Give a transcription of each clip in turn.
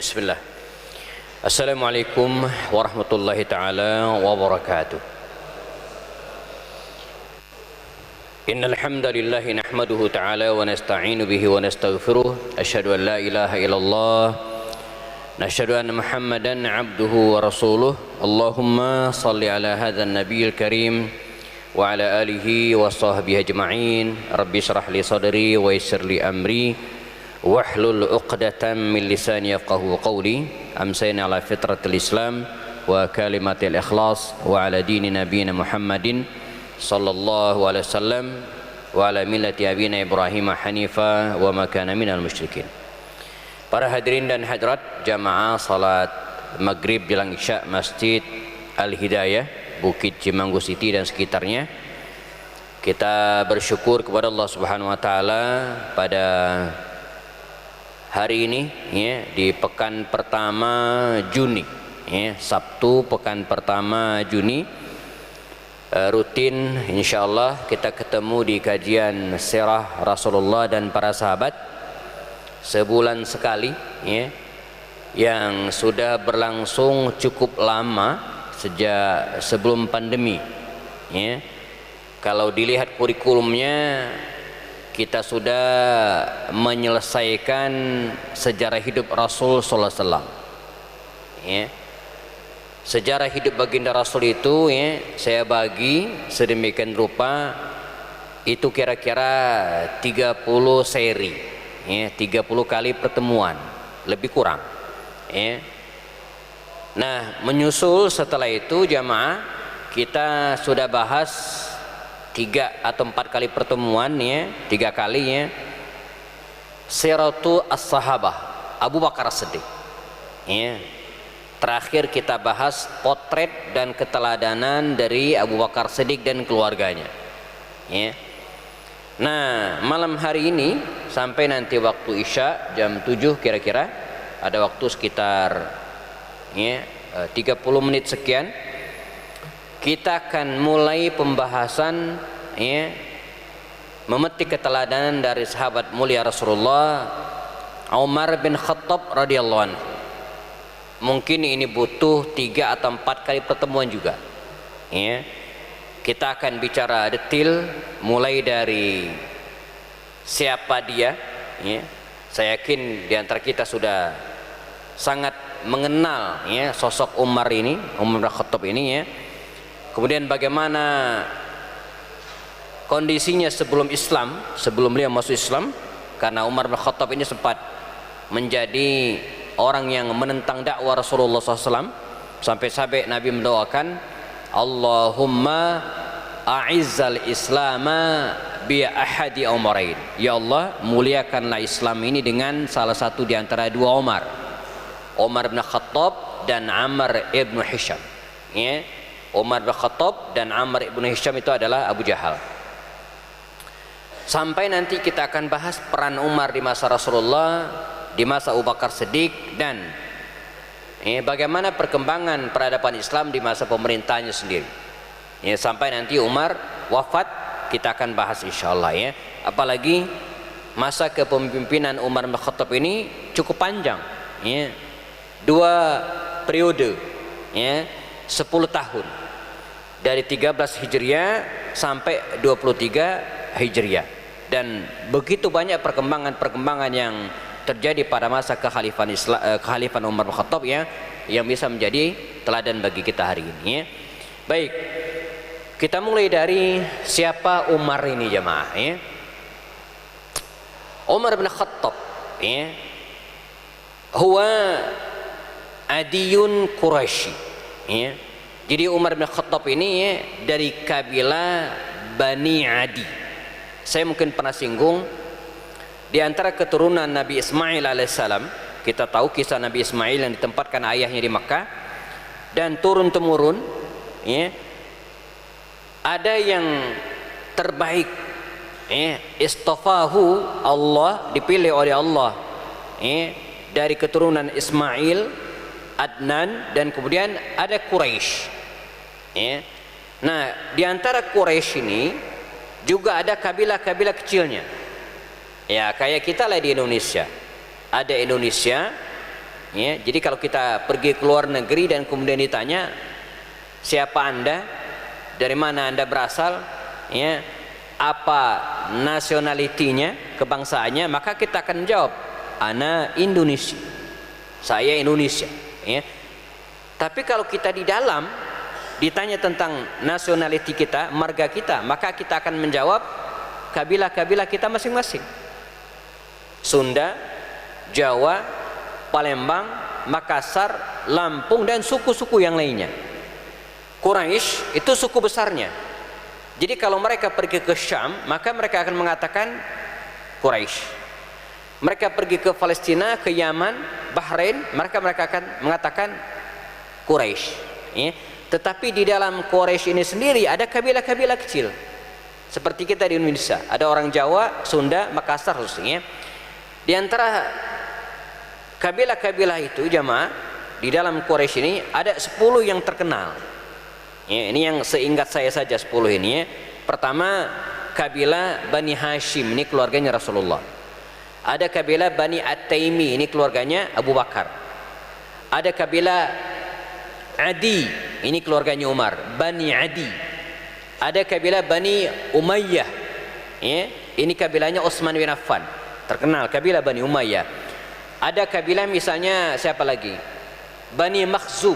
Bismillah. Assalamualaikum warahmatullahi taala wabarakatuh. Innal hamdalillah nahmaduhu ta'ala wa nasta'inu bihi wa nastaghfiruh. Asyhadu an la ilaha illallah. Nashhadu anna Muhammadan 'abduhu wa rasuluh. Allahumma shalli ala hadzal nabiyil karim wa ala alihi wa sahbihi ajma'in. Rabbi shrah li sadri wa yassir li amri wahlul 'uqdatam min lisani yafqahu qawli. Amsayna ala fitratil Islam wa kalimatil ikhlas wa ala dini nabiyina Muhammadin sallallahu alaihi wasallam wa ala millati abina Ibrahim hanifa wa ma kana minal musyrikin. Para hadirin dan hadirat jamaah salat maghrib jelang isya Masjid Al-Hidayah Bukit Cimanggu City dan sekitarnya, kita bersyukur kepada Allah Subhanahu wa taala pada hari ini ya, di pekan pertama Juni ya, Sabtu pekan pertama Juni, rutin insyaallah kita ketemu di kajian sirah Rasulullah dan para sahabat sebulan sekali ya, yang sudah berlangsung cukup lama sejak sebelum pandemi ya. Kalau dilihat kurikulumnya, kita sudah menyelesaikan sejarah hidup Rasul sallallahu alaihi wasallam ya. Sejarah hidup baginda Rasul itu ya, saya bagi sedemikian rupa itu kira-kira 30 seri ya, 30 kali pertemuan lebih kurang ya. Nah, menyusul setelah itu jamaah kita sudah bahas 3 atau 4 kali pertemuan ya, 3 kali ya, Siratu As-Sahabah Abu Bakar As-Siddiq ya. Terakhir kita bahas potret dan keteladanan dari Abu Bakar Siddiq dan keluarganya ya. Nah, malam hari ini sampai nanti waktu Isya jam 7 kira-kira, ada waktu sekitar ya, 30 menit sekian, kita akan mulai pembahasan ya, memetik keteladanan dari sahabat mulia Rasulullah Umar bin Khattab radhiyallahu anhu. Mungkin ini butuh 3 atau 4 kali pertemuan juga ya. Kita akan bicara detail mulai dari siapa dia ya. Saya yakin di antara kita sudah sangat mengenal ya sosok Umar ini, Umar bin Khattab ini ya. Kemudian bagaimana kondisinya sebelum Islam, sebelum beliau masuk Islam, karena Umar bin Khattab ini sempat menjadi orang yang menentang dakwah Rasulullah SAW, sampai Nabi mendoakan, Allahumma a'izzal islama bi ahadi umarain. Ya Allah, muliakanlah Islam ini dengan salah satu di antara 2 Umar, Umar bin Khattab dan Amr ibn Hisham ya. Umar bin Khattab dan Amr ibn Hisham itu adalah Abu Jahal. Sampai nanti kita akan bahas peran Umar di masa Rasulullah, di masa Abu Bakar Siddiq, dan bagaimana perkembangan peradaban Islam di masa pemerintahnya sendiri ya, sampai nanti Umar wafat kita akan bahas insyaallah ya. Apalagi masa kepemimpinan Umar bin Khattab ini cukup panjang ya, 2 periode ya, 10 tahun, dari 13 Hijriah sampai 23 Hijriah, dan begitu banyak perkembangan yang terjadi pada masa kekhalifan Umar bin Khattab ya, yang bisa menjadi teladan bagi kita hari ini ya. Baik, kita mulai dari siapa Umar ini jemaah ya. Umar bin Khattab ya, huwa adiyun Quraisy ya. Jadi Umar bin Khattab ini ya, dari kabilah Bani Adi. Saya mungkin pernah singgung, di antara keturunan Nabi Ismail alaihissalam, kita tahu kisah Nabi Ismail yang ditempatkan ayahnya di Makkah, dan turun-temurun ya, ada yang terbaik ya, istafahu Allah, dipilih oleh Allah ya, dari keturunan Ismail, Adnan, dan kemudian ada Quraisy ya. Nah, di antara Quraisy ini juga ada kabilah-kabilah kecilnya ya, kayak kita lah di Indonesia. Ada Indonesia, Ya, jadi kalau kita pergi ke luar negeri dan kemudian ditanya siapa Anda, dari mana Anda berasal, ya, apa nasionalitinya, kebangsaannya, maka kita akan menjawab, ana Indonesia, saya Indonesia. Ya. Tapi kalau kita di dalam ditanya tentang nasionaliti kita, marga kita, maka kita akan menjawab kabilah-kabilah kita masing-masing. Sunda, Jawa, Palembang, Makassar, Lampung, dan suku-suku yang lainnya. Quraisy itu suku besarnya. Jadi kalau mereka pergi ke Syam, maka mereka akan mengatakan Quraisy. Mereka pergi ke Palestina, ke Yaman, Bahrain, mereka akan mengatakan Quraisy. Ya. Tetapi di dalam Quraisy ini sendiri ada kabilah-kabilah kecil. Seperti kita di Indonesia, ada orang Jawa, Sunda, Makassar khususnya. Di antara kabilah-kabilah itu jamaah di dalam Quraisy ini ada 10 yang terkenal. Ya, ini yang seingat saya saja 10 ini. Ya. Pertama, kabilah Bani Hashim, ini keluarganya Rasulullah. Ada kabilah Bani At-Taimi, ini keluarganya Abu Bakar. Ada kabilah Adi, ini keluarganya Umar, Bani Adi. Ada kabilah Bani Umayyah, ya, ini kabilahnya Utsman bin Affan, terkenal kabilah Bani Umayyah. Ada kabilah misalnya siapa lagi? Bani Makhzum,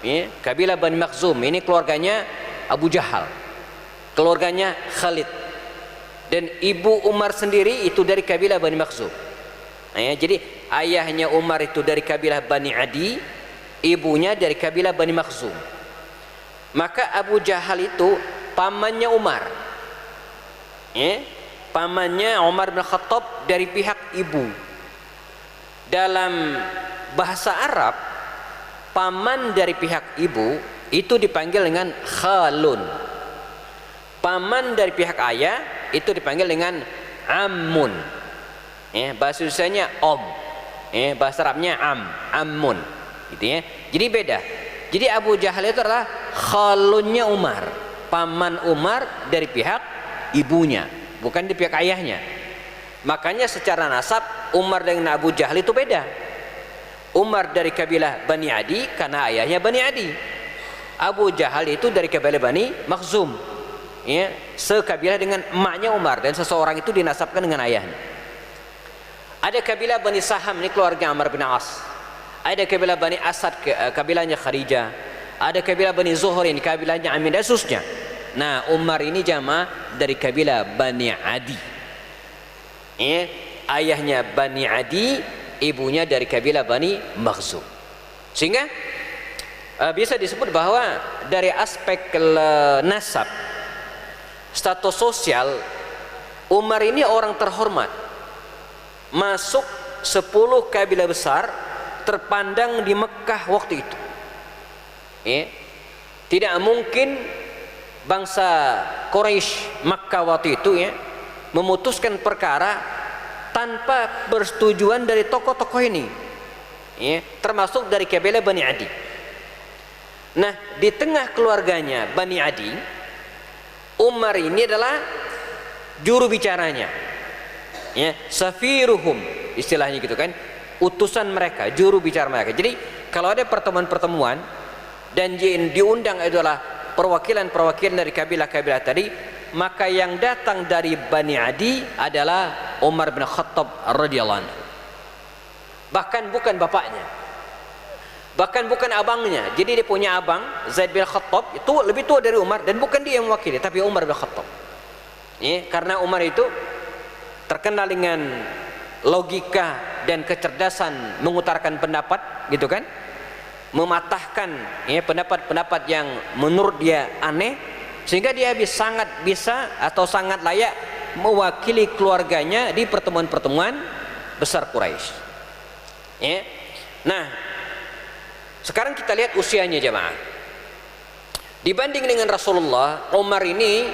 ya, kabilah Bani Makhzum, ini keluarganya Abu Jahal, keluarganya Khalid, dan ibu Umar sendiri itu dari kabilah Bani Makhzum. Ya, jadi ayahnya Umar itu dari kabilah Bani Adi, ibunya dari kabilah Bani Makhzum. Maka Abu Jahal itu pamannya Umar, ya, pamannya Umar bin Khattab dari pihak ibu. Dalam bahasa Arab, paman dari pihak ibu itu dipanggil dengan khalun. Paman dari pihak ayah itu dipanggil dengan ammun. Ya, bahasa Indonesianya om. Ya, bahasa Arabnya ammun. Gitu ya. Jadi beda. Jadi Abu Jahal itu adalah khalunnya Umar, paman Umar dari pihak ibunya, bukan dari pihak ayahnya. Makanya secara nasab Umar dengan Abu Jahal itu beda. Umar dari kabilah Bani Adi karena ayahnya Bani Adi. Abu Jahal itu dari kabilah Bani Makhzum, ya, sekabilah dengan emaknya Umar, dan seseorang itu dinasabkan dengan ayahnya. Ada kabilah Bani Saham, ini keluarga Amr bin As. Ada kabilah Bani Asad, kabilahnya Khadijah. Ada kabilah Bani Zuhrin, kabilahnya Amin, dan seterusnya. Nah, Umar ini jamaah dari kabilah Bani Adi. Ya, ayahnya Bani Adi, ibunya dari kabilah Bani Makhzum. Sehingga bisa disebut bahwa dari aspek nasab, status sosial, Umar ini orang terhormat, masuk 10 kabilah besar terpandang di Mekah waktu itu. Ya. Tidak mungkin bangsa Quraisy Makkah waktu itu, ya, memutuskan perkara tanpa persetujuan dari tokoh-tokoh ini, ya, termasuk dari kabilah Bani Adi. Nah, di tengah keluarganya Bani Adi, Umar ini adalah juru bicaranya, ya, safiruhum istilahnya gitu kan, utusan mereka, juru bicara mereka. Jadi kalau ada pertemuan-pertemuan dan diundang adalah perwakilan-perwakilan dari kabilah-kabilah tadi, maka yang datang dari Bani Adi adalah Umar bin Khattab radhiyallahu anhu. Bahkan bukan bapaknya, bahkan bukan abangnya. Jadi dia punya abang Zaid bin Khattab itu lebih tua dari Umar, dan bukan dia yang mewakili, tapi Umar bin Khattab. Ya, karena Umar itu terkenal dengan logika dan kecerdasan mengutarakan pendapat, gitu kan, mematahkan, ya, pendapat-pendapat yang menurut dia aneh, sehingga dia sangat bisa atau sangat layak mewakili keluarganya di pertemuan-pertemuan besar Quraisy. Ya. Nah, sekarang kita lihat usianya jemaah. Dibanding dengan Rasulullah, Umar ini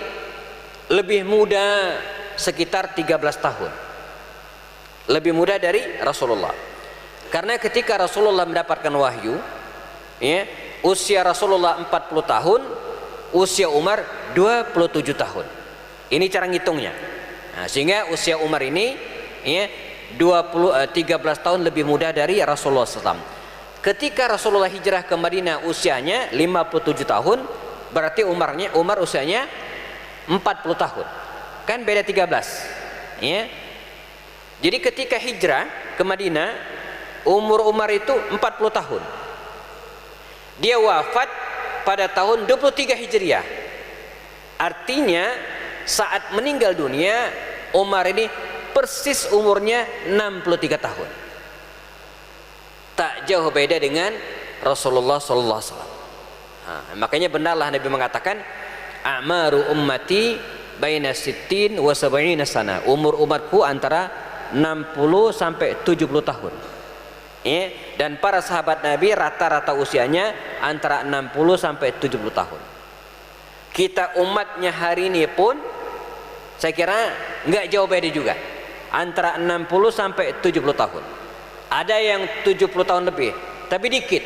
lebih muda sekitar 13 tahun. Lebih muda dari Rasulullah. Karena ketika Rasulullah mendapatkan wahyu, ya, usia Rasulullah 40 tahun, usia Umar 27 tahun. Ini cara ngitungnya. Nah, sehingga usia Umar ini, ya, 13 tahun lebih muda dari Rasulullah SAW. Ketika Rasulullah hijrah ke Madinah usianya 57 tahun, berarti Umar usianya 40 tahun. Kan beda 13. Ya. Jadi ketika hijrah ke Madinah, umur Umar itu 40 tahun. Dia wafat pada tahun 23 Hijriah. Artinya saat meninggal dunia Umar ini persis umurnya 63 tahun. Tak jauh beda dengan Rasulullah SAW. Makanya benarlah Nabi mengatakan, a'maru ummati baina sittin wa sab'ina sana. Umur umatku antara 60 sampai 70 tahun. Ya, dan para sahabat Nabi rata-rata usianya antara 60 sampai 70 tahun. Kita umatnya hari ini pun saya kira nggak jauh beda juga, antara 60 sampai 70 tahun. Ada yang 70 tahun lebih, tapi dikit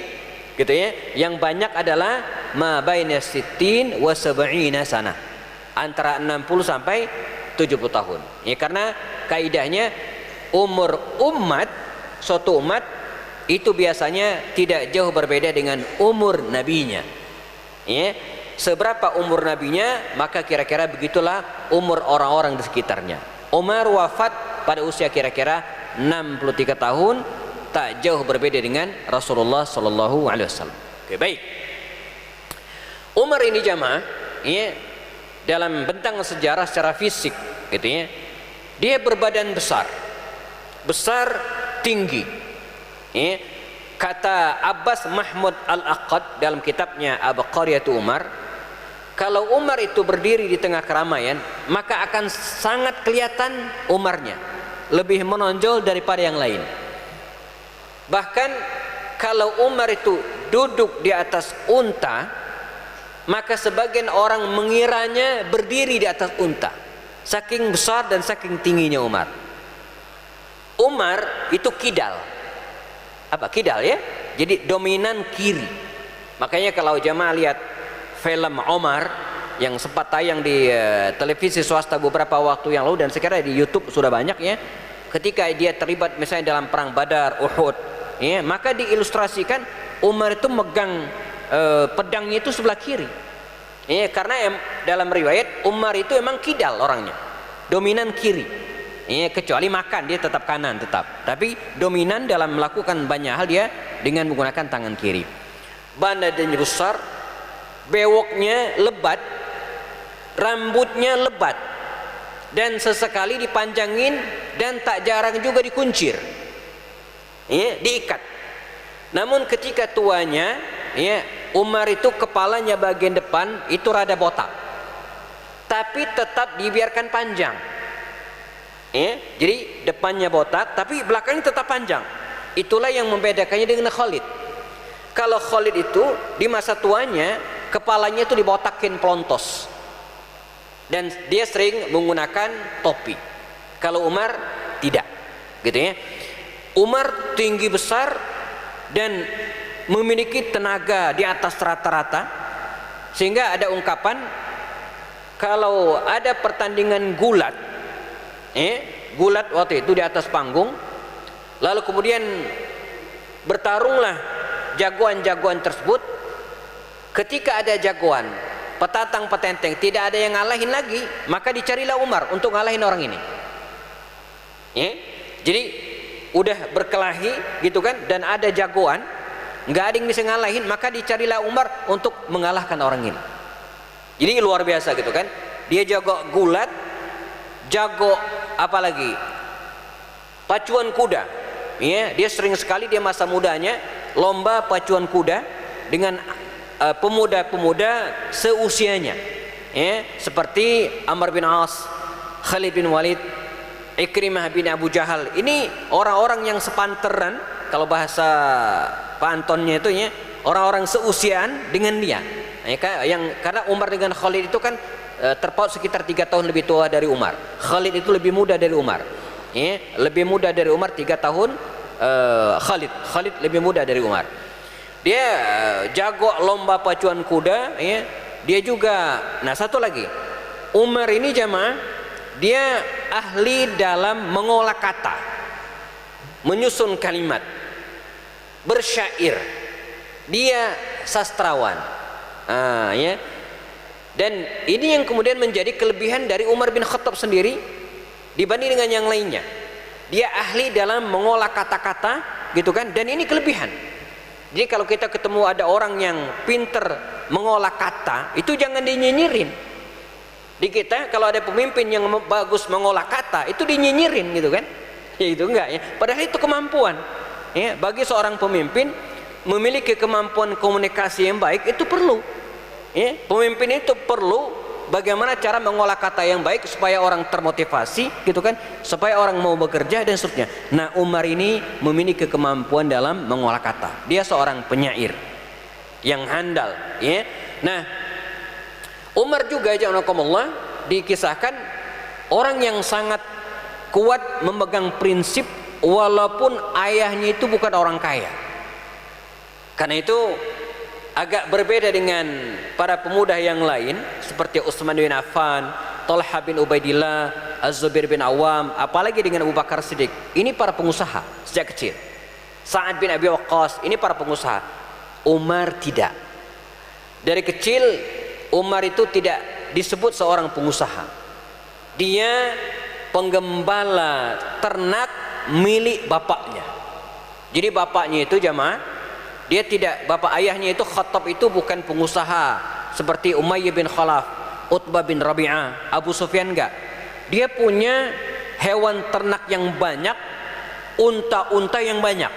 gitu ya. Yang banyak adalah ma baina sittin wa sab'ina sana, antara 60 sampai 70 tahun. Ya, karena kaidahnya umur umat, suatu umat itu biasanya tidak jauh berbeda dengan umur nabinya. Ya, seberapa umur nabinya, maka kira-kira begitulah umur orang-orang di sekitarnya. Umar wafat pada usia kira-kira 63 tahun, tak jauh berbeda dengan Rasulullah sallallahu alaihi wasallam. Oke, baik. Umar ini jamaah, ya, dalam bentang sejarah secara fisik gitu ya, dia berbadan besar, tinggi. Ya, kata Abbas Mahmud Al-Aqad dalam kitabnya Abqariyatu Umar, kalau Umar itu berdiri di tengah keramaian, maka akan sangat kelihatan Umarnya, lebih menonjol daripada yang lain. Bahkan kalau Umar itu duduk di atas unta, maka sebagian orang mengiranya berdiri di atas unta, saking besar dan saking tingginya Umar. Umar itu kidal. Apa kidal ya? Jadi dominan kiri. Makanya kalau jamaah lihat film Omar yang sempat tayang di televisi swasta beberapa waktu yang lalu, dan sekarang di YouTube sudah banyak ya, ketika dia terlibat misalnya dalam perang Badar, Uhud ya, maka diilustrasikan Umar itu megang pedangnya itu sebelah kiri ya, karena dalam riwayat Umar itu emang kidal orangnya, dominan kiri. Ya, kecuali makan dia tetap kanan tetap, tapi dominan dalam melakukan banyak hal dia dengan menggunakan tangan kiri. Badannya besar, bewoknya lebat, rambutnya lebat, dan sesekali dipanjangin dan tak jarang juga dikuncir, ya, diikat. Namun ketika tuanya, ya, Umar itu kepalanya bagian depan itu rada botak, tapi tetap dibiarkan panjang. Ya, jadi depannya botak tapi belakangnya tetap panjang. Itulah yang membedakannya dengan Khalid. Kalau Khalid itu di masa tuanya kepalanya itu dibotakin pelontos dan dia sering menggunakan topi. Kalau Umar tidak, gitu ya. Umar tinggi besar dan memiliki tenaga di atas rata-rata, sehingga ada ungkapan kalau ada pertandingan gulat, gulat waktu itu di atas panggung, lalu kemudian bertarunglah jagoan-jagoan tersebut. Ketika ada jagoan petatang petenteng tidak ada yang ngalahin lagi, maka dicarilah Umar untuk ngalahin orang ini. Ya, jadi udah berkelahi gitu kan, dan ada jagoan nggak ada yang bisa ngalahin, maka dicarilah Umar untuk mengalahkan orang ini. Jadi luar biasa gitu kan, dia jago gulat, jago apalagi pacuan kuda, ya, dia sering sekali dia masa mudanya lomba pacuan kuda dengan pemuda-pemuda seusianya, ya, seperti Amr bin As, Khalid bin Walid, Ikrimah bin Abu Jahal. Ini orang-orang yang sepanteran, kalau bahasa Pak Antonnya itu ya, orang-orang seusiaan dengan dia, ya, karena Umar dengan Khalid itu kan terpaut sekitar 3 tahun lebih tua dari Umar. Khalid itu lebih muda dari Umar, ya, lebih muda dari Umar 3 tahun. Khalid lebih muda dari Umar. Dia jago lomba pacuan kuda, ya. Dia juga, nah satu lagi, Umar ini jamaah, dia ahli dalam mengolah kata. menyusun kalimat, bersyair, dia sastrawan. Ya. Dan ini yang kemudian menjadi kelebihan dari Umar bin Khattab sendiri dibanding dengan yang lainnya. Dia ahli dalam mengolah kata-kata, gitu kan? Dan ini kelebihan. Jadi kalau kita ketemu ada orang yang pinter mengolah kata, itu jangan dinyinyirin. Di kita kalau ada pemimpin yang bagus mengolah kata, itu dinyinyirin, gitu kan? Ya itu enggak ya. Padahal itu kemampuan. Ya, bagi seorang pemimpin memiliki kemampuan komunikasi yang baik itu perlu. Ya, pemimpin itu perlu bagaimana cara mengolah kata yang baik supaya orang termotivasi, gitu kan, supaya orang mau bekerja dan seterusnya. Nah, Umar ini memiliki kemampuan dalam mengolah kata. Dia seorang penyair yang handal, ya. Nah, Umar juga ja'anakumullah dikisahkan orang yang sangat kuat memegang prinsip walaupun ayahnya itu bukan orang kaya. Karena itu agak berbeda dengan para pemuda yang lain seperti Utsman bin Affan, Thalhah bin Ubaidillah, Az-Zubair bin Awam, apalagi dengan Abu Bakar Siddiq. Ini para pengusaha sejak kecil. Sa'ad bin Abi Waqqas, ini para pengusaha. Umar tidak. Dari kecil Umar itu tidak disebut seorang pengusaha. Dia penggembala ternak milik bapaknya. Jadi bapaknya itu jamaah, dia tidak, bapak ayahnya itu Khattab itu bukan pengusaha seperti Umayyah bin Khalaf, Utbah bin Rabi'ah, Abu Sufyan, enggak. Dia punya hewan ternak yang banyak, unta-unta yang banyak.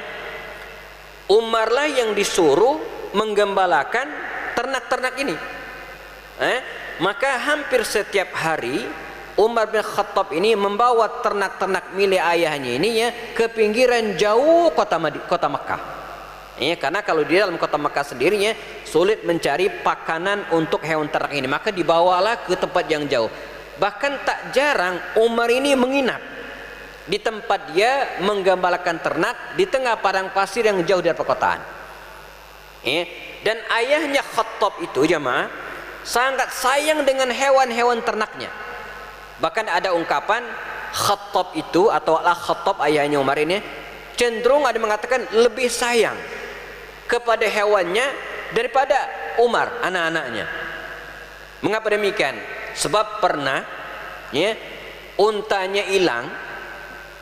Umarlah yang disuruh menggembalakan ternak-ternak ini. Maka hampir setiap hari Umar bin Khattab ini membawa ternak-ternak milik ayahnya ini ya ke pinggiran jauh kota Makkah. Ya, karena kalau di dalam kota Makkah sendirinya sulit mencari pakanan untuk hewan ternak ini, maka dibawalah ke tempat yang jauh. Bahkan tak jarang Umar ini menginap di tempat dia menggembalakan ternak di tengah padang pasir yang jauh dari perkotaan. Ya, dan ayahnya Khattab itu jamaah sangat sayang dengan hewan-hewan ternaknya. Bahkan ada ungkapan Khattab itu atau Al-Khattab ayahnya Umar ini cenderung ada mengatakan lebih sayang kepada hewannya daripada Umar anak-anaknya. Mengapa demikian? Sebab pernah ya untanya hilang,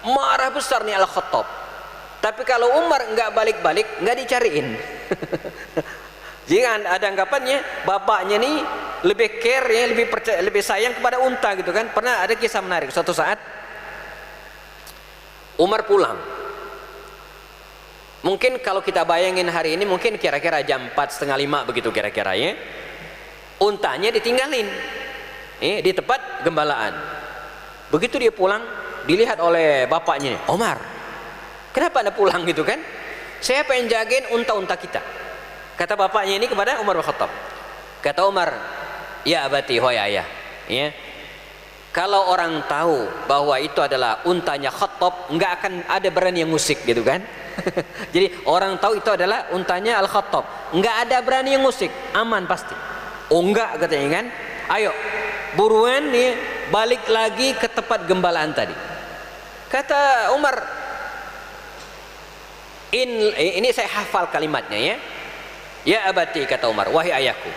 marah besar nih Al-Khattab. Tapi kalau Umar enggak balik-balik, enggak dicariin. Jadi ada anggapannya bapaknya nih lebih care ya, lebih percaya, lebih sayang kepada unta, gitu kan. Pernah ada kisah menarik, suatu saat Umar pulang. Mungkin kalau kita bayangin hari ini mungkin kira-kira jam 4:30 begitu kira-kira ya. Untanya ditinggalin di tempat gembalaan. Begitu dia pulang dilihat oleh bapaknya, Umar, kenapa Anda pulang, gitu kan? Saya pengen jagain unta-unta kita. Kata bapaknya ini kepada Umar bin Khattab. Kata Umar, ya abati, wahai ayah, ya, kalau orang tahu bahwa itu adalah untanya Khattab, nggak akan ada berani yang musik, gitu kan? Jadi orang tahu itu adalah untanya Al-Khattab, nggak ada berani yang musik, aman pasti. Oh enggak, katanya kan, ayo buruan nih balik lagi ke tempat gembalaan tadi. Kata Umar, ini saya hafal kalimatnya ya. Ya abati, kata Umar, wahai ayahku,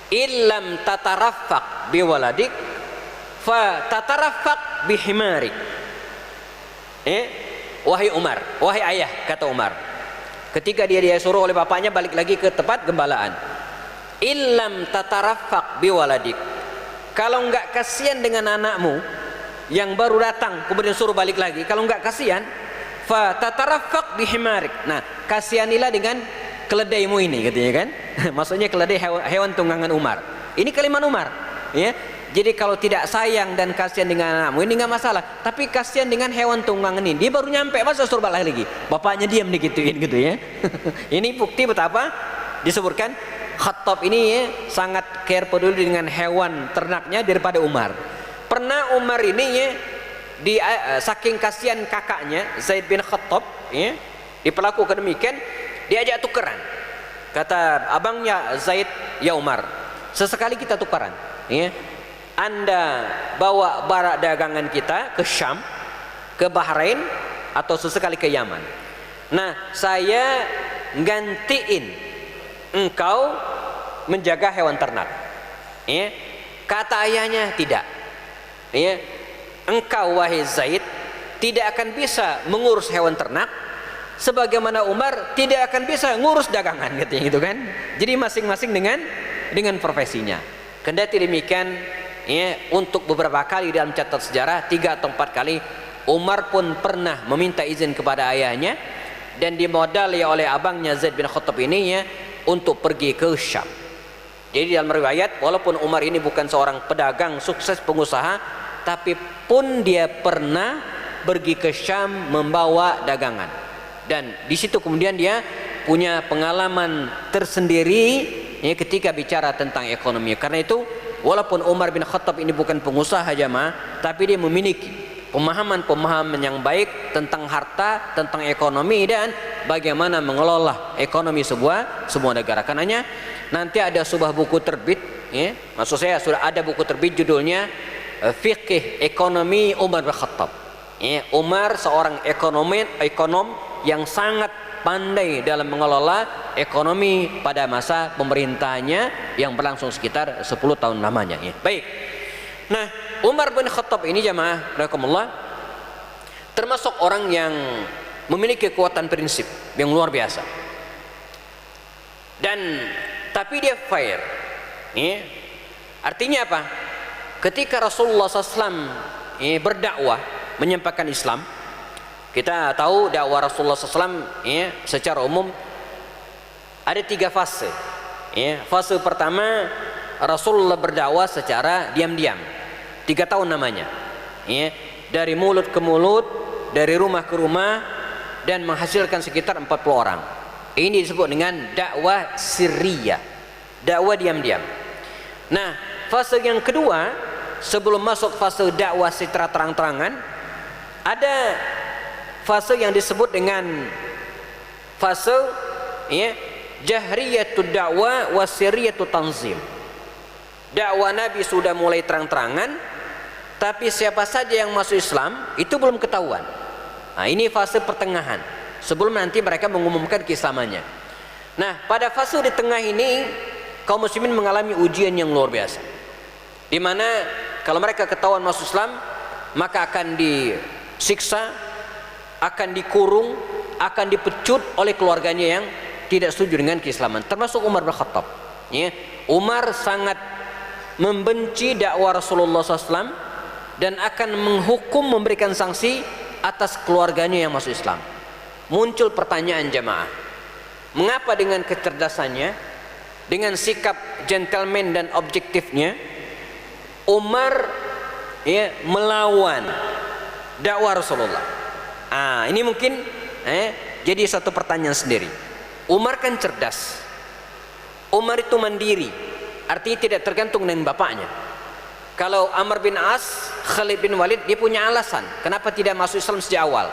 illam tataraffaq biwaladik fa tataraffaq bihimarik. Wahai Umar, wahai ayah, kata Umar, ketika dia suruh oleh bapaknya balik lagi ke tempat gembalaan, illam tataraffaq biwaladik, kalau enggak kasihan dengan anakmu yang baru datang kemudian suruh balik lagi, kalau enggak kasihan, fa tataraffaq bihimarik. Nah, kasihanilah dengan keledaimu ini, katanya kan. Maksudnya keledai hewan tunggangan Umar. Ini kalimat Umar, ya. Jadi kalau tidak sayang dan kasihan dengan anakmu ini nggak masalah, tapi kasihan dengan hewan tunggangan ini. Dia baru nyampe masa suruh balik lagi. Bapaknya diam digituin, gitu ya. Ini bukti betapa disebutkan Khattab ini ya, sangat care, peduli dengan hewan ternaknya daripada Umar. Pernah Umar ini ya, saking kasihan kakaknya Zaid bin Khattab ya, diperlakukan demikian, diajak tukeran. Kata abangnya Zaid, ya Umar, sesekali kita tukeran ya. Anda bawa barang dagangan kita ke Syam, ke Bahrain, atau sesekali ke Yaman. Nah, saya gantiin engkau menjaga hewan ternak. Ya. Kata ayahnya, tidak. Ya. Engkau wahai Zaid tidak akan bisa mengurus hewan ternak sebagaimana Umar tidak akan bisa ngurus dagangan, katanya gitu kan. Jadi masing-masing dengan profesinya. Kendati demikian, ya, untuk beberapa kali dalam catatan sejarah 3 atau 4 kali Umar pun pernah meminta izin kepada ayahnya dan dimodali oleh abangnya Zaid bin Khattab ini, ya, untuk pergi ke Syam. Jadi dalam riwayat, walaupun Umar ini bukan seorang pedagang sukses pengusaha, tapi pun dia pernah pergi ke Syam membawa dagangan. Dan di situ kemudian dia punya pengalaman tersendiri, ya, ketika bicara tentang ekonomi. Karena itu walaupun Umar bin Khattab ini bukan pengusaha jamaah, tapi dia memiliki pemahaman yang baik tentang harta, tentang ekonomi, dan bagaimana mengelola ekonomi sebuah negara. Karenanya nanti ada sebuah buku terbit, ya, maksud saya sudah ada buku terbit judulnya Fiqih Ekonomi Umar bin Khattab. Ya, Umar seorang ekonom yang sangat pandai dalam mengelola ekonomi pada masa pemerintahannya yang berlangsung sekitar 10 tahun lamanya, ya. Baik. Nah, Umar bin Khattab ini jamaah rahimakumullah termasuk orang yang memiliki kekuatan prinsip yang luar biasa. Dan tapi dia fair. Ya. Artinya apa? Ketika Rasulullah SAW berdakwah menyampaikan Islam, kita tahu dakwah Rasulullah SAW, ya, secara umum ada 3 fase. Ya. Fase pertama, Rasulullah berdakwah secara diam-diam, 3 tahun namanya, ya, dari mulut ke mulut, dari rumah ke rumah, dan menghasilkan sekitar 40 orang. Ini disebut dengan dakwah sirriyah, dakwah diam-diam. Nah, fase yang kedua, sebelum masuk fase dakwah secara terang-terangan, ada fase yang disebut dengan fase, ya, jahriyatud dakwah wa sirriyatut tanzim. Dakwah Nabi sudah mulai terang-terangan, tapi siapa saja yang masuk Islam itu belum ketahuan. Nah, ini fase pertengahan sebelum nanti mereka mengumumkan keislamannya. Nah, pada fase di tengah ini kaum muslimin mengalami ujian yang luar biasa, di mana kalau mereka ketahuan masuk Islam maka akan disiksa, akan dikurung, akan dipecut oleh keluarganya yang tidak setuju dengan keislaman, termasuk Umar bin Khattab. Ya. Umar sangat membenci dakwah Rasulullah SAW dan akan menghukum, memberikan sanksi atas keluarganya yang masuk Islam. Muncul pertanyaan jamaah, mengapa dengan kecerdasannya, dengan sikap gentleman dan objektifnya, Umar, ya, melawan dakwah Rasulullah? Ini mungkin jadi satu pertanyaan sendiri. Umar kan cerdas, Umar itu mandiri, artinya tidak tergantung dengan bapaknya. Kalau Amr bin As, Khalid bin Walid, dia punya alasan kenapa tidak masuk Islam sejak awal,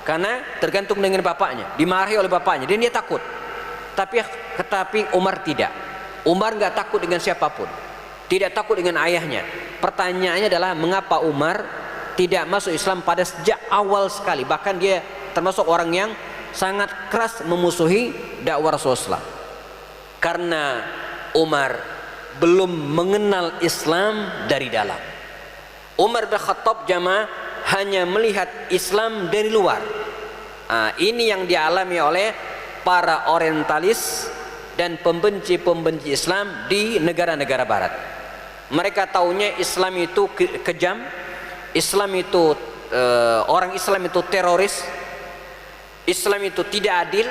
karena tergantung dengan bapaknya, dimarahi oleh bapaknya dan dia takut. Tetapi Umar tidak. Umar nggak takut dengan siapapun, tidak takut dengan ayahnya. Pertanyaannya adalah mengapa Umar tidak masuk Islam pada sejak awal sekali. Bahkan dia termasuk orang yang sangat keras memusuhi dakwah Rasulullah. Karena Umar belum mengenal Islam dari dalam. Umar bin Khattab jamaah hanya melihat Islam dari luar. Ini yang dialami oleh para orientalis dan pembenci-pembenci Islam di negara-negara barat. Mereka taunya Islam itu kejam, Islam itu orang Islam itu teroris, Islam itu tidak adil,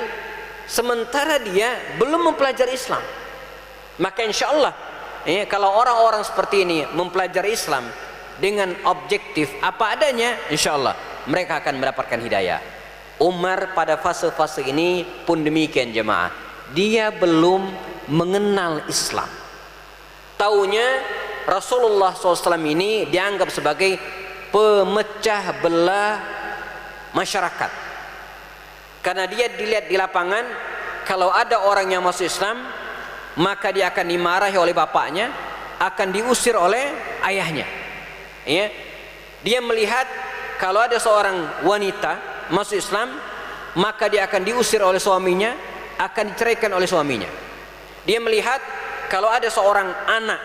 sementara dia belum mempelajari Islam. Maka insya Allah, kalau orang-orang seperti ini mempelajari Islam dengan objektif apa adanya, insya Allah mereka akan mendapatkan hidayah. Umar pada fase-fase ini pun demikian jemaah, dia belum mengenal Islam. Taunya Rasulullah SAW ini dianggap sebagai pemecah belah masyarakat, karena dia dilihat di lapangan, kalau ada orang yang masuk Islam maka dia akan dimarahi oleh bapaknya, akan diusir oleh ayahnya. Ya. Dia melihat kalau ada seorang wanita masuk Islam, maka dia akan diusir oleh suaminya, akan diceraikan oleh suaminya. Dia melihat kalau ada seorang anak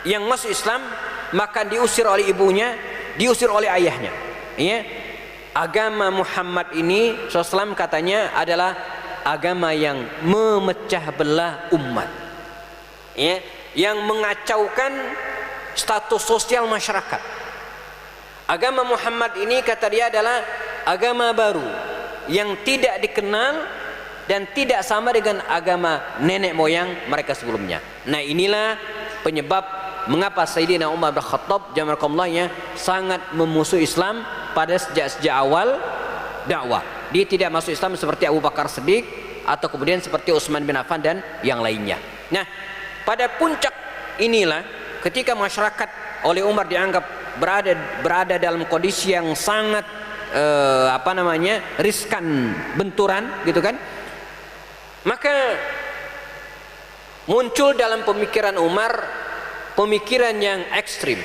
yang masuk Islam, maka diusir oleh ibunya, diusir oleh ayahnya. Ya. Agama Muhammad ini SAW katanya adalah agama yang memecah belah umat, ya, yang mengacaukan status sosial masyarakat. Agama Muhammad ini kata dia adalah agama baru yang tidak dikenal dan tidak sama dengan agama nenek moyang mereka sebelumnya. Nah, inilah penyebab mengapa Sayyidina Umar bin Khattab jazakumullah sangat memusuhi Islam pada sejak awal dakwah. Dia tidak masuk Islam seperti Abu Bakar Siddiq atau kemudian seperti Utsman bin Affan dan yang lainnya. Nah, pada puncak inilah ketika masyarakat oleh Umar dianggap berada dalam kondisi yang sangat riskan, benturan gitu kan. Maka muncul dalam pemikiran Umar pemikiran yang ekstrim,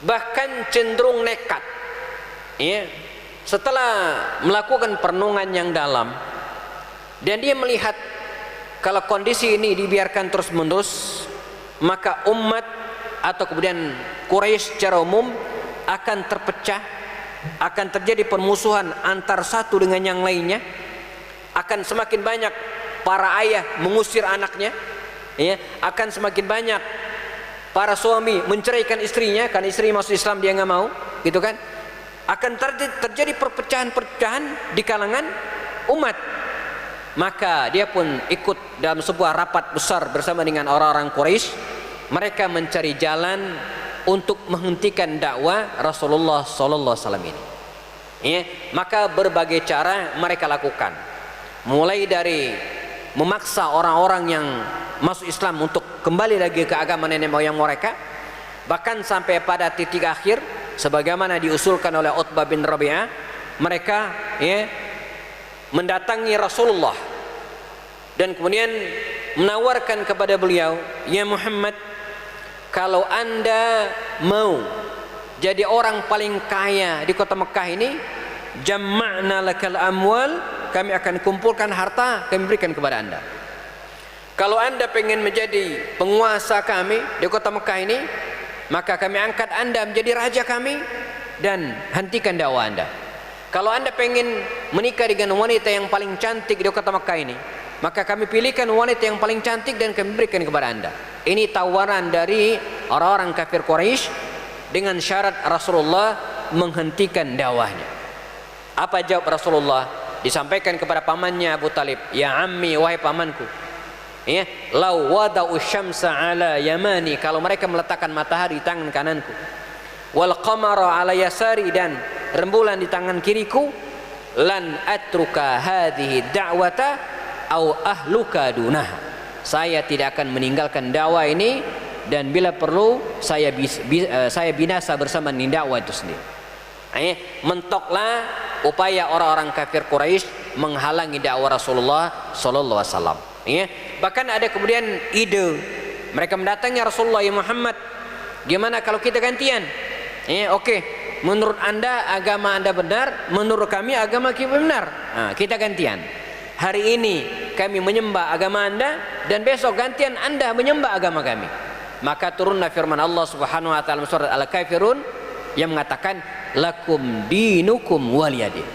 bahkan cenderung nekat, ya. Setelah melakukan perenungan yang dalam dan dia melihat kalau kondisi ini dibiarkan terus menerus, maka umat atau kemudian Quraisy secara umum akan terpecah, akan terjadi permusuhan antar satu dengan yang lainnya, akan semakin banyak para ayah mengusir anaknya, ya, akan semakin banyak para suami menceraikan istrinya karena istri masuk Islam dia nggak mau, gitu kan. Akan terjadi perpecahan-perpecahan di kalangan umat. Maka dia pun ikut dalam sebuah rapat besar bersama dengan orang-orang Quraisy. Mereka mencari jalan untuk menghentikan dakwah Rasulullah sallallahu alaihi wasallam ini. Ya, maka berbagai cara mereka lakukan. Mulai dari memaksa orang-orang yang masuk Islam untuk kembali lagi ke agama nenek moyang mereka, bahkan sampai pada titik akhir sebagaimana diusulkan oleh Utbah bin Rabi'ah, mereka ya mendatangi Rasulullah dan kemudian menawarkan kepada beliau, ya Muhammad, kalau anda mau jadi orang paling kaya di kota Mekah ini, jamma'na lakal amwal, kami akan kumpulkan harta, kami berikan kepada anda. Kalau anda pengen menjadi penguasa kami di kota Mekah ini, maka kami angkat anda menjadi raja kami dan hentikan dakwah anda. Kalau anda pengen menikah dengan wanita yang paling cantik di kota Mekah ini, maka kami pilihkan wanita yang paling cantik dan kami berikan kepada anda. Ini tawaran dari orang-orang kafir Quraisy dengan syarat Rasulullah menghentikan dakwahnya. Apa jawab Rasulullah? Disampaikan kepada pamannya Abu Talib, ya ammi, wahai pamanku, ya, lau wada'u syamsa ala yamani, kalau mereka meletakkan matahari di tangan kananku, wal qamara ala yasari, dan rembulan di tangan kiriku, lan atruka hadhihi da'wata au ahluka dunaha, saya tidak akan meninggalkan dakwah ini dan bila perlu saya binasa bersama dengan dakwah itu sendiri. Mentoklah upaya orang-orang kafir Quraisy menghalangi dakwah Rasulullah sallallahu alaihi wasallam. Ya, bahkan ada kemudian ide mereka mendatangi Rasulullah, ya Muhammad, gimana kalau kita gantian? Ya, oke, menurut anda agama anda benar, menurut kami agama kita benar. Nah, kita gantian. Hari ini kami menyembah agama anda dan besok gantian anda menyembah agama kami. Maka turunlah firman Allah Subhanahu wa taala surat Al-Kafirun yang mengatakan lakum dinukum waliyadin.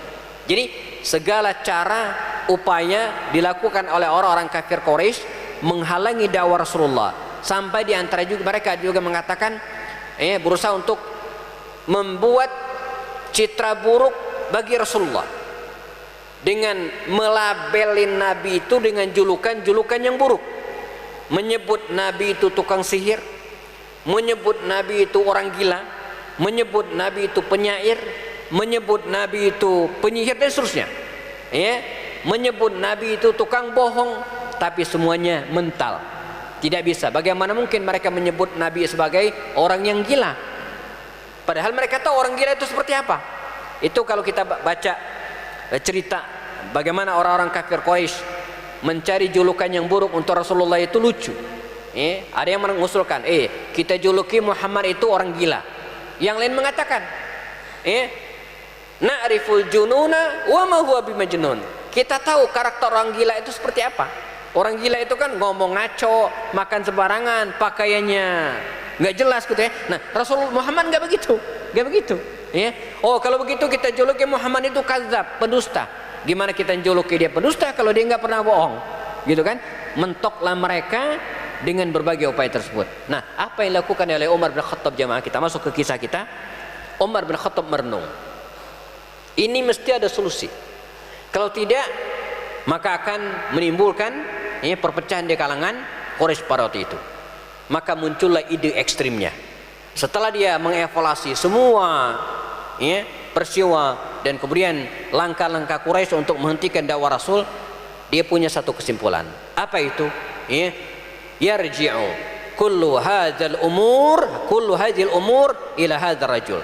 Jadi segala cara upaya dilakukan oleh orang-orang kafir Quraisy menghalangi dakwah Rasulullah, sampai di antara juga mereka juga mengatakan berusaha untuk membuat citra buruk bagi Rasulullah dengan melabelin Nabi itu dengan julukan-julukan yang buruk, menyebut Nabi itu tukang sihir, menyebut Nabi itu orang gila, menyebut Nabi itu penyair, menyebut Nabi itu penyihir dan seterusnya, ya, menyebut Nabi itu tukang bohong, tapi semuanya mental. Tidak bisa. Bagaimana mungkin mereka menyebut Nabi sebagai orang yang gila? Padahal mereka tahu orang gila itu seperti apa. Itu kalau kita baca cerita bagaimana orang-orang kafir Quraisy mencari julukan yang buruk untuk Rasulullah itu lucu. Ada yang mengusulkan, kita juluki Muhammad itu orang gila. Yang lain mengatakan, Na'riful jununa wa ma huwa bimajnun. Kita tahu karakter orang gila itu seperti apa. Orang gila itu kan ngomong ngaco, makan sembarangan, pakaiannya nggak jelas gitu ya. Nah, Rasul Muhammad nggak begitu, nggak begitu. Ya. Oh, kalau begitu kita juluki Muhammad itu kadzab, pendusta. Gimana kita juluki dia pendusta kalau dia nggak pernah bohong, gitu kan? Mentoklah mereka dengan berbagai upaya tersebut. Nah, apa yang dilakukan oleh Umar bin Khattab jamaah? Kita masuk ke kisah kita. Umar bin Khattab merenung. Ini mesti ada solusi. Kalau tidak, maka akan menimbulkan perpecahan di kalangan Quraisy pada waktu itu. Maka muncullah ide ekstrimnya. Setelah dia mengevaluasi semua peristiwa dan kemudian langkah-langkah Quraisy untuk menghentikan dakwah Rasul, dia punya satu kesimpulan. Apa itu? Yarji'u kullu hadzal umur ila hadzal rajul.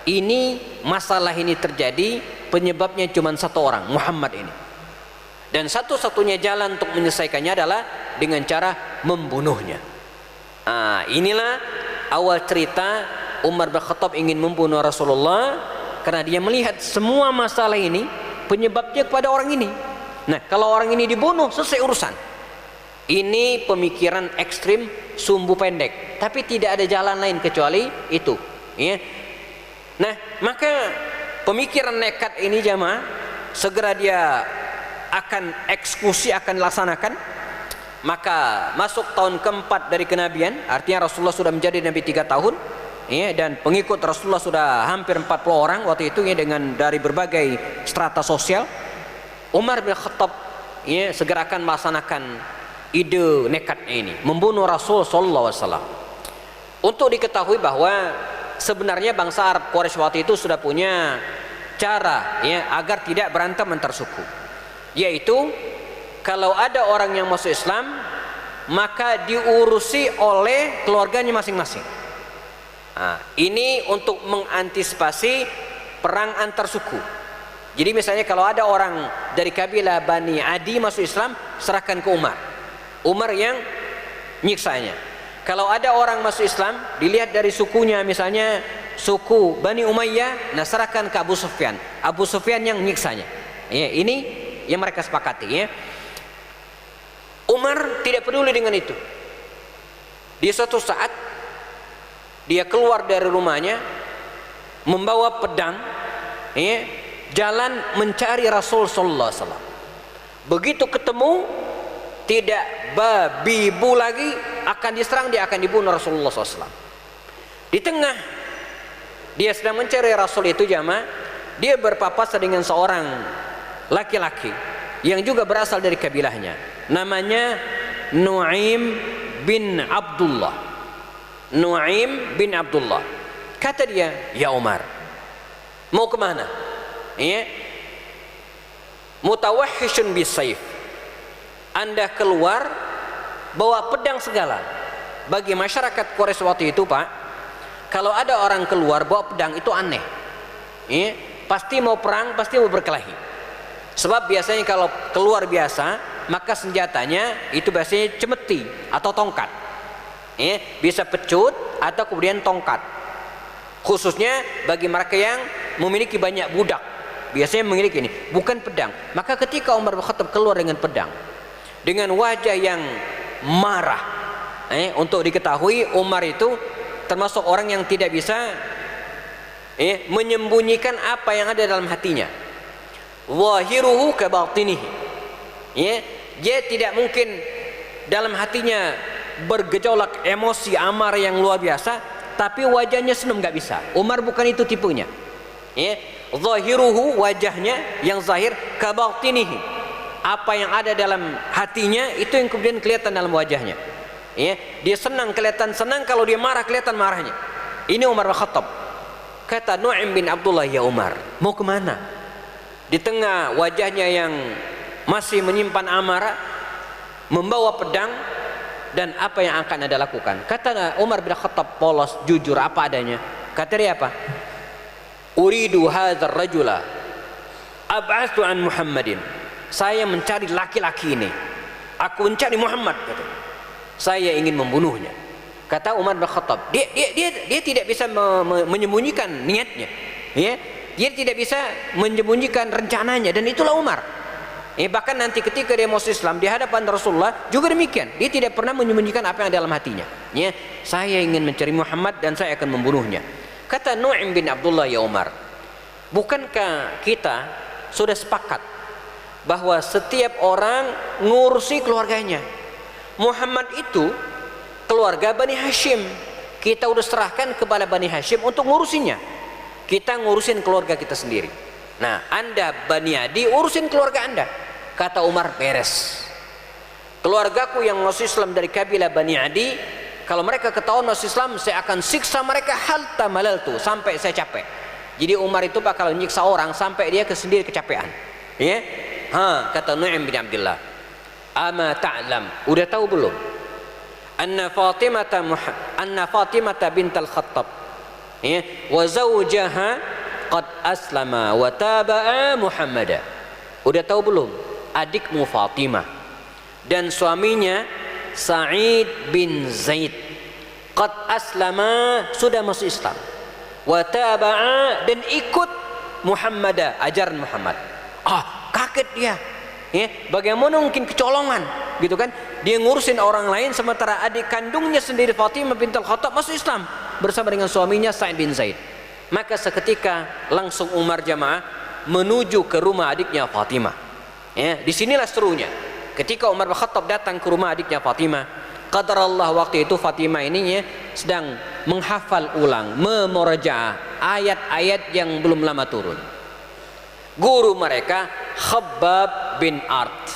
Ini masalah ini terjadi penyebabnya cuma satu orang, Muhammad ini. Dan satu-satunya jalan untuk menyelesaikannya adalah dengan cara membunuhnya. Inilah awal cerita Umar bin Khattab ingin membunuh Rasulullah, karena dia melihat semua masalah ini penyebabnya kepada orang ini. Nah, kalau orang ini dibunuh, selesai urusan. Ini pemikiran ekstrim, sumbu pendek, tapi tidak ada jalan lain kecuali itu. Nah, maka pemikiran nekat ini jamaah, segera dia akan eksekusi, akan dilaksanakan. Maka masuk tahun keempat dari kenabian, artinya Rasulullah sudah menjadi Nabi 3 tahun, dan pengikut Rasulullah sudah hampir 40 orang waktu itu, dengan dari berbagai strata sosial. Umar bin Khattab segera akan melaksanakan ide nekatnya ini, membunuh Rasul sallallahu alaihi wasallam. Untuk diketahui bahwa sebenarnya bangsa Arab Quraisy waktu itu sudah punya cara agar tidak berantem antar suku, yaitu kalau ada orang yang masuk Islam maka diurusi oleh keluarganya masing-masing. Ini untuk mengantisipasi perang antar suku. Jadi misalnya kalau ada orang dari kabilah Bani Adi masuk Islam, serahkan ke Umar yang nyiksanya. Kalau ada orang masuk Islam, dilihat dari sukunya, misalnya suku Bani Umayyah, nah serahkan ke Abu Sufyan yang nyiksanya. Ini yang mereka sepakati. Umar tidak peduli dengan itu. Di suatu saat dia keluar dari rumahnya membawa pedang, jalan mencari Rasul sallallahu alaihi wasallam. Begitu ketemu, tidak babi bu lagi, akan diserang, dia akan dibunuh Rasulullah SAW. Di tengah dia sedang mencari Rasul itu jamaah, dia berpapasan dengan seorang laki-laki yang juga berasal dari kabilahnya, namanya Nu'aim bin Abdullah. Kata dia, ya Umar, mau kemana? Mutawahhishun bisayf, Anda keluar bawa pedang segala. Bagi masyarakat Quraisy waktu itu, Pak, kalau ada orang keluar bawa pedang itu aneh. Pasti mau perang, pasti mau berkelahi. Sebab biasanya kalau keluar biasa, maka senjatanya itu biasanya cemeti atau tongkat. Bisa pecut atau kemudian tongkat. Khususnya bagi mereka yang memiliki banyak budak, biasanya memiliki ini, bukan pedang. Maka ketika Umar bin Khattab keluar dengan pedang, dengan wajah yang marah, untuk diketahui Umar itu termasuk orang yang tidak bisa menyembunyikan apa yang ada dalam hatinya. Wahiruhu kabatinihi. Dia tidak mungkin dalam hatinya bergejolak emosi amarah yang luar biasa, tapi wajahnya senang, nggak bisa. Umar bukan itu tipenya. Zahiruhu, wajahnya yang zahir, kabatinihi, apa yang ada dalam hatinya itu yang kemudian kelihatan dalam wajahnya. Dia senang, kelihatan senang. Kalau dia marah, kelihatan marahnya. Ini Umar bin Khattab. Kata Nu'aim bin Abdullah, ya Umar, mau kemana? Di tengah wajahnya yang masih menyimpan amarah, membawa pedang, dan apa yang akan Anda lakukan? Kata Umar bin Khattab polos, jujur, apa adanya. Kata dia apa? Uridu hadzal rajula ab'atsu an Muhammadin. Saya mencari laki-laki ini. Aku mencari Muhammad, kata. Saya ingin membunuhnya. Kata Umar bin Khattab, dia tidak bisa menyembunyikan niatnya. dia tidak bisa menyembunyikan rencananya, dan itulah Umar. Bahkan nanti ketika dia masuk Islam di hadapan Rasulullah juga demikian, dia tidak pernah menyembunyikan apa yang ada dalam hatinya. Saya ingin mencari Muhammad dan saya akan membunuhnya. Kata Nu'aim bin Abdullah, ya Umar, bukankah kita sudah sepakat bahwa setiap orang ngurusi keluarganya? Muhammad itu keluarga Bani Hashim, kita udah serahkan kepada Bani Hashim untuk ngurusinya. Kita ngurusin keluarga kita sendiri. Nah, Anda Bani Adi urusin keluarga Anda. Kata Umar, beres. Keluargaku yang masuk Islam dari kabilah Bani Adi, kalau mereka ketahuan masuk Islam, saya akan siksa mereka hatta malaltu, sampai saya capek. Jadi Umar itu bakal menyiksa orang sampai dia sendiri kecapean. Kata Nu'aim bin Abdullah, ama ta'lam, udah tahu belum? Anna Fatimah bintal Khattab wa zawjaha qad aslama wa taba'a Muhammada. Udah tahu belum? Adikmu Fatimah dan suaminya Sa'id bin Zaid qad aslama, sudah masuk Islam, wa taba'a, dan ikut Muhammada, ajaran Muhammad. Kaget dia. Bagaimana mungkin kecolongan gitu kan? Dia ngurusin orang lain sementara adik kandungnya sendiri Fatimah bintul Khattab masuk Islam bersama dengan suaminya Sa'id bin Zaid. Maka seketika langsung Umar jamaah menuju ke rumah adiknya Fatimah. Disinilah serunya. Ketika Umar bin Khattab datang ke rumah adiknya Fatimah, qadarallah waktu itu Fatimah ini sedang menghafal ulang, memurajaah ayat-ayat yang belum lama turun. Guru mereka Khabbab bin Art.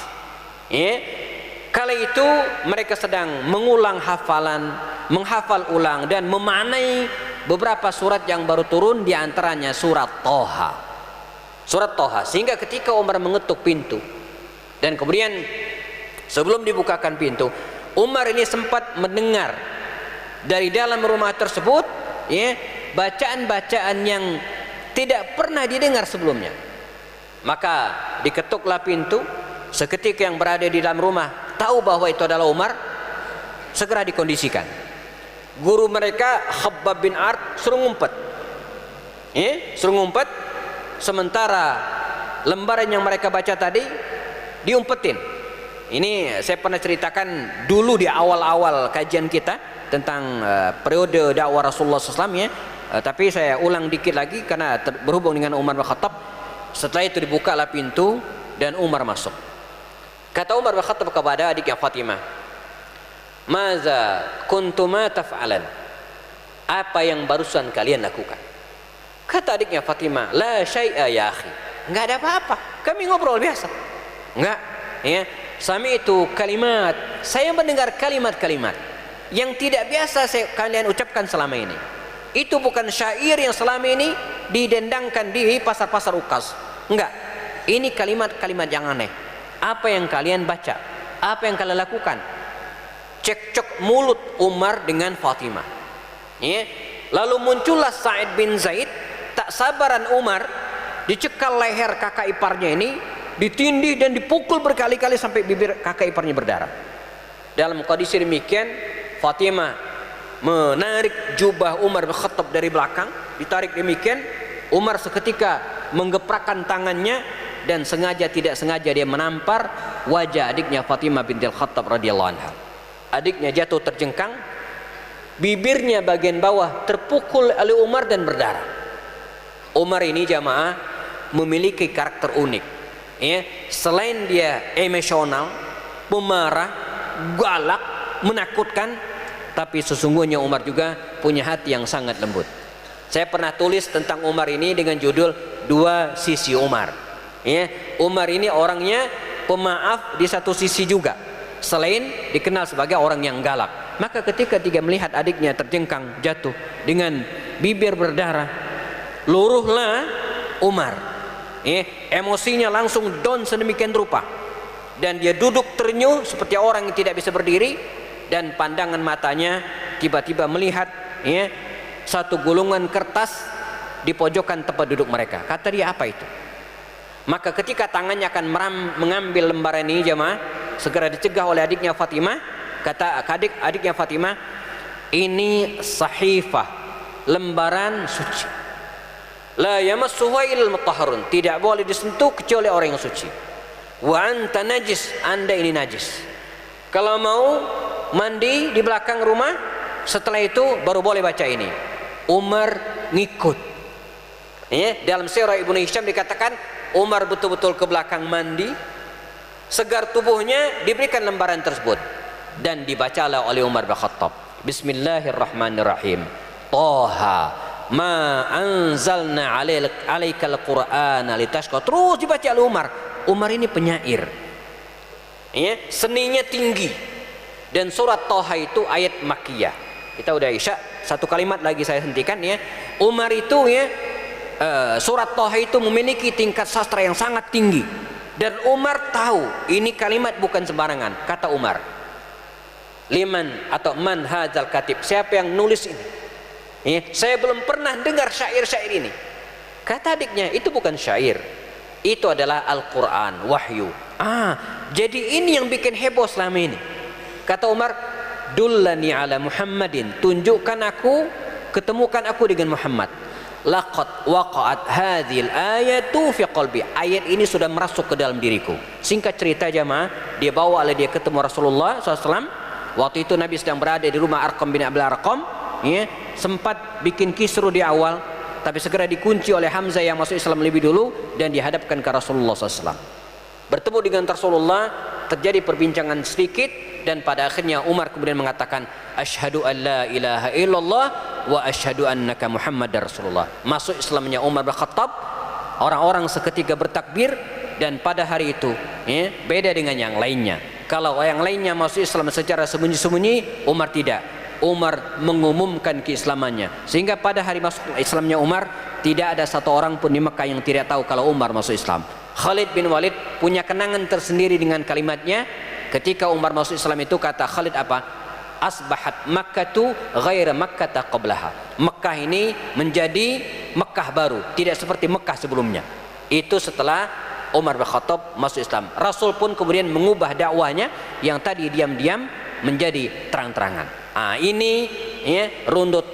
Kala itu mereka sedang mengulang hafalan, menghafal ulang dan memaknai beberapa surat yang baru turun, diantaranya surat Toha. Surat Toha. Sehingga ketika Umar mengetuk pintu dan kemudian sebelum dibukakan pintu, Umar ini sempat mendengar dari dalam rumah tersebut bacaan-bacaan yang tidak pernah didengar sebelumnya. Maka diketuklah pintu. Seketika yang berada di dalam rumah tahu bahwa itu adalah Umar, segera dikondisikan. Guru mereka Khabbab bin Art suruh ngumpet. Suruh ngumpet, sementara lembaran yang mereka baca tadi diumpetin. Ini saya pernah ceritakan dulu di awal-awal kajian kita tentang periode dakwah Rasulullah SAW tapi saya ulang dikit lagi karena berhubung dengan Umar bin Khattab. Setelah itu dibukalah pintu dan Umar masuk. Kata Umar bin Khattab kepada adiknya Fatimah, "Maza kuntuma taf'alan?" Apa yang barusan kalian lakukan? Kata adiknya Fatimah, "La syai'a ya akhi." Enggak ada apa-apa. Kami ngobrol biasa. Enggak, Sami itu kalimat. Saya mendengar kalimat-kalimat yang tidak biasa kalian ucapkan selama ini. Itu bukan syair yang selama ini didendangkan di pasar-pasar ukas. Enggak. Ini kalimat-kalimat yang aneh. Apa yang kalian baca? Apa yang kalian lakukan? Cekcok mulut Umar dengan Fatimah. Lalu muncullah Sa'id bin Zaid. Tak sabaran Umar dicekal leher kakak iparnya ini, ditindih dan dipukul berkali-kali sampai bibir kakak iparnya berdarah. Dalam kondisi demikian, Fatimah menarik jubah Umar bin Khattab dari belakang, ditarik demikian. Umar seketika menggeprakkan tangannya dan sengaja tidak sengaja dia menampar wajah adiknya Fatimah bintil Khattab radhiyallahu anha. Adiknya jatuh terjengkang, bibirnya bagian bawah terpukul oleh Umar dan berdarah. Umar ini jamaah memiliki karakter unik. Selain dia emosional, pemarah, galak, menakutkan, tapi sesungguhnya Umar juga punya hati yang sangat lembut. Saya pernah tulis tentang Umar ini dengan judul Dua Sisi Umar. Umar ini orangnya pemaaf di satu sisi juga, selain dikenal sebagai orang yang galak. Maka ketika dia melihat adiknya terjengkang jatuh dengan bibir berdarah, luruhlah Umar. Emosinya langsung down sedemikian rupa, dan dia duduk terenyuh seperti orang yang tidak bisa berdiri. Dan pandangan matanya tiba-tiba melihat satu gulungan kertas di pojokan tempat duduk mereka. Kata dia, apa itu? Maka ketika tangannya akan mengambil lembaran ini jemaah, segera dicegah oleh adiknya Fatimah. Kata adiknya Fatimah, ini sahifah, lembaran suci. La yamassuhu illal mutahharun, tidak boleh disentuh kecuali orang yang suci. Wa anta najis, anda ini najis. Kalau mau mandi di belakang rumah, setelah itu baru boleh baca ini. Umar ngikut. Ya, dalam sirah Ibnu Hisham dikatakan Umar betul-betul ke belakang mandi, segar tubuhnya diberikan lembaran tersebut dan dibacalah oleh Umar bin Khattab. Bismillahirrahmanirrahim. Toha ma anzalna alaikal qur'ana litashqa. Terus dibaca oleh Umar. Umar ini penyair, ya, seninya tinggi. Dan surat Toha itu ayat Makkiyah. Kita udah isya, satu kalimat lagi saya hentikan ya. Umar itu ya, surat Toha itu memiliki tingkat sastra yang sangat tinggi. Dan Umar tahu ini kalimat bukan sembarangan. Kata Umar, liman atau man hadzal katib, siapa yang nulis ini? Ya, saya belum pernah dengar syair-syair ini. Kata adiknya, itu bukan syair, itu adalah Al-Quran, wahyu. Jadi ini yang bikin heboh selama ini. Kata Umar, dullani ala Muhammadin, tunjukkan aku, ketemukan aku dengan Muhammad. Laqad waqa'at hadhil ayatu fi qalbi, ayat ini sudah merasuk ke dalam diriku. Singkat cerita jamaah, dia bawa oleh dia ketemu Rasulullah SAW. Waktu itu Nabi sedang berada di rumah Arqam bin Abil Arqam, ya, sempat bikin kisru di awal, tapi segera dikunci oleh Hamzah yang masuk Islam lebih dulu dan dihadapkan ke Rasulullah SAW. Bertemu dengan Rasulullah, terjadi perbincangan sedikit dan pada akhirnya Umar kemudian mengatakan, asyhadu an la ilaha illallah wa asyhadu annaka Muhammadar Rasulullah. Masuk Islamnya Umar bin Khattab, orang-orang seketika bertakbir. Dan pada hari itu ya, beda dengan yang lainnya. Kalau yang lainnya masuk Islam secara sembunyi-sembunyi, Umar tidak. Umar mengumumkan keislamannya, sehingga pada hari masuk Islamnya Umar tidak ada satu orang pun di Mekah yang tidak tahu kalau Umar masuk Islam. Khalid bin Walid punya kenangan tersendiri dengan kalimatnya. Ketika Umar masuk Islam itu kata Khalid apa? Asbahat Makkatu ghaira Makkata qablaha. Mekah ini menjadi Mekah baru, tidak seperti Mekah sebelumnya. Itu setelah Umar bin Khattab masuk Islam. Rasul pun kemudian mengubah dakwahnya yang tadi diam-diam menjadi terang-terangan. Ini ya, runut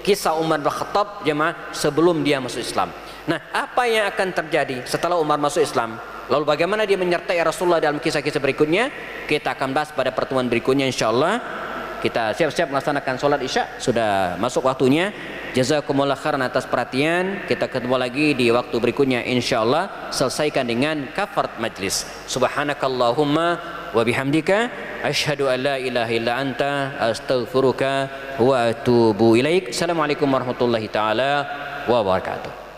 kisah Umar bin Khattab jemaah sebelum dia masuk Islam. Nah, apa yang akan terjadi setelah Umar masuk Islam? Lalu bagaimana dia menyertai Rasulullah dalam kisah-kisah berikutnya? Kita akan bahas pada pertemuan berikutnya insyaallah. Kita siap-siap melaksanakan sholat isya, sudah masuk waktunya. Jazakumullah khairan atas perhatian. Kita ketemu lagi di waktu berikutnya insyaallah. Selesaikan dengan kafarat majlis. Subhanakallahumma wa bihamdika asyhadu an la ilaha illa anta astaghfiruka wa atubu ilaik. Assalamualaikum warahmatullahi taala wabarakatuh.